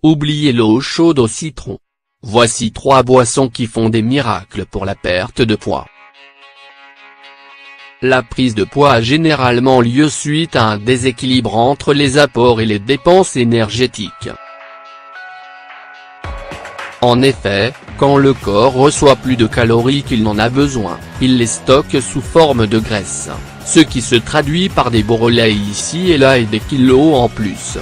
oubliez l'eau chaude au citron. Voici 3 boissons qui font des miracles pour la perte de poids. La prise de poids a généralement lieu suite à un déséquilibre entre les apports et les dépenses énergétiques. En effet, quand le corps reçoit plus de calories qu'il n'en a besoin, il les stocke sous forme de graisse, ce qui se traduit par des brûlés ici et là et des kilos en plus.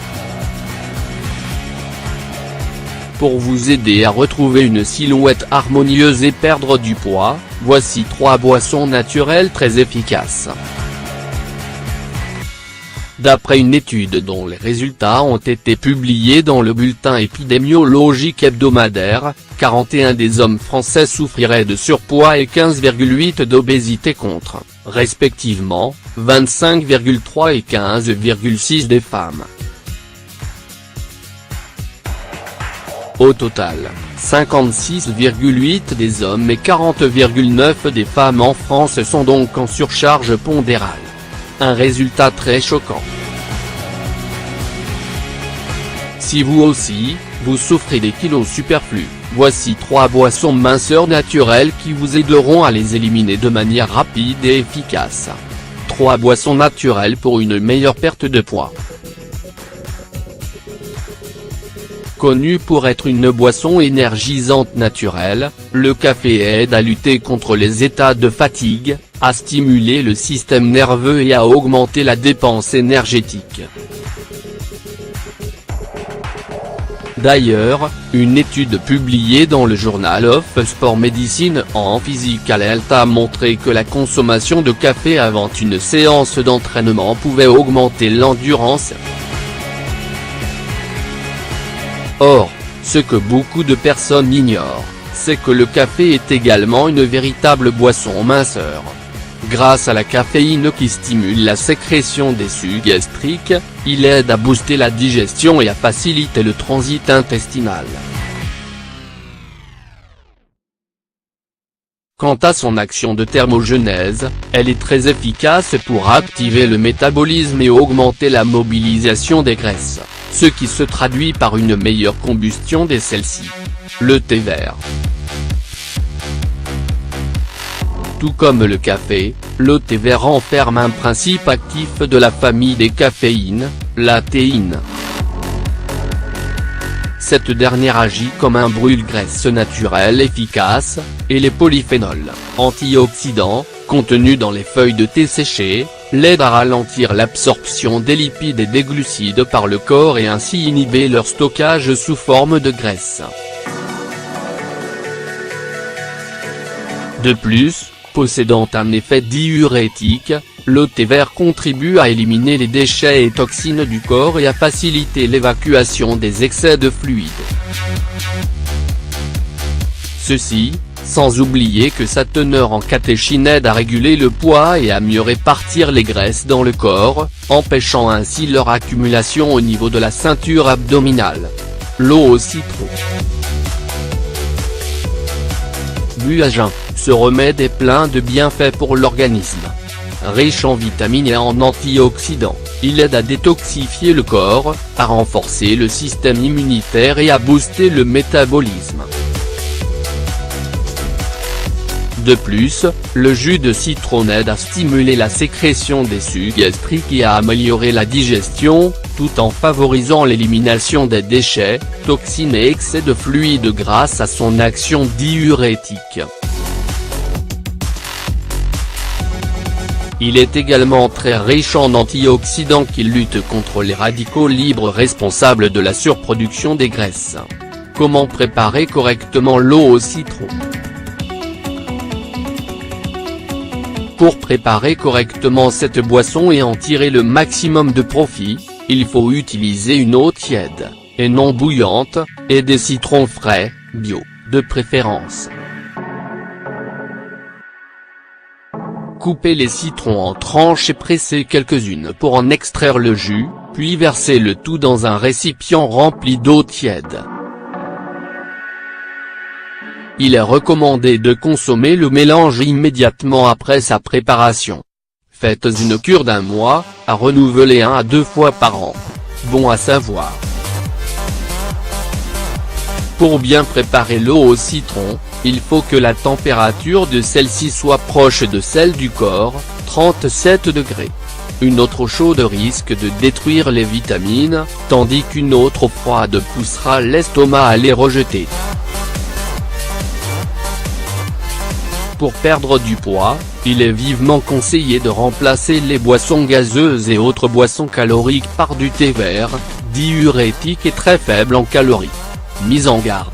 Pour vous aider à retrouver une silhouette harmonieuse et perdre du poids, voici 3 boissons naturelles très efficaces. D'après une étude dont les résultats ont été publiés dans le bulletin épidémiologique hebdomadaire, 41 des hommes français souffriraient de surpoids et 15,8 d'obésité contre, respectivement, 25,3 et 15,6 des femmes. Au total, 56,8 des hommes et 40,9 des femmes en France sont donc en surcharge pondérale. Un résultat très choquant. Si vous aussi, vous souffrez des kilos superflus, voici 3 boissons minceurs naturelles qui vous aideront à les éliminer de manière rapide et efficace. 3 boissons naturelles pour une meilleure perte de poids. Connu pour être une boisson énergisante naturelle, le café aide à lutter contre les états de fatigue, à stimuler le système nerveux et à augmenter la dépense énergétique. D'ailleurs, une étude publiée dans le Journal of Sport Medicine en Physical Health a montré que la consommation de café avant une séance d'entraînement pouvait augmenter l'endurance. Or, ce que beaucoup de personnes ignorent, c'est que le café est également une véritable boisson minceur. Grâce à la caféine qui stimule la sécrétion des sucs gastriques, il aide à booster la digestion et à faciliter le transit intestinal. Quant à son action de thermogenèse, elle est très efficace pour activer le métabolisme et augmenter la mobilisation des graisses, ce qui se traduit par une meilleure combustion de celles-ci. Le thé vert. Tout comme le café, le thé vert renferme un principe actif de la famille des caféines, la théine. Cette dernière agit comme un brûle-graisse naturel efficace, et les polyphénols, antioxydants, contenus dans les feuilles de thé séchées, l'aident à ralentir l'absorption des lipides et des glucides par le corps et ainsi inhiber leur stockage sous forme de graisse. De plus, possédant un effet diurétique, le thé vert contribue à éliminer les déchets et toxines du corps et à faciliter l'évacuation des excès de fluide. Ceci, sans oublier que sa teneur en catéchine aide à réguler le poids et à mieux répartir les graisses dans le corps, empêchant ainsi leur accumulation au niveau de la ceinture abdominale. L'eau au citron. Bu à jeun, ce remède est plein de bienfaits pour l'organisme. Riche en vitamines et en antioxydants, il aide à détoxifier le corps, à renforcer le système immunitaire et à booster le métabolisme. De plus, le jus de citron aide à stimuler la sécrétion des sucs gastriques et à améliorer la digestion, tout en favorisant l'élimination des déchets, toxines et excès de fluide grâce à son action diurétique. Il est également très riche en antioxydants qui luttent contre les radicaux libres responsables de la surproduction des graisses. Comment préparer correctement l'eau au citron ? Pour préparer correctement cette boisson et en tirer le maximum de profit, il faut utiliser une eau tiède, et non bouillante, et des citrons frais, bio, de préférence. Coupez les citrons en tranches et pressez quelques-unes pour en extraire le jus, puis versez le tout dans un récipient rempli d'eau tiède. Il est recommandé de consommer le mélange immédiatement après sa préparation. Faites une cure d'1 mois, à renouveler 1 à 2 fois par an. Bon à savoir. Pour bien préparer l'eau au citron, il faut que la température de celle-ci soit proche de celle du corps, 37 degrés. Une eau trop chaude risque de détruire les vitamines, tandis qu'une eau trop froide poussera l'estomac à les rejeter. Pour perdre du poids, il est vivement conseillé de remplacer les boissons gazeuses et autres boissons caloriques par du thé vert, diurétique et très faible en calories. Mise en garde.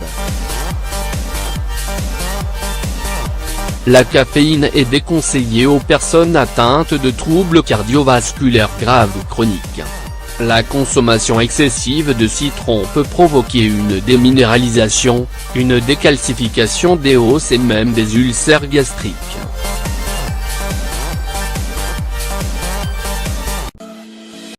La caféine est déconseillée aux personnes atteintes de troubles cardiovasculaires graves ou chroniques. La consommation excessive de citron peut provoquer une déminéralisation, une décalcification des os et même des ulcères gastriques.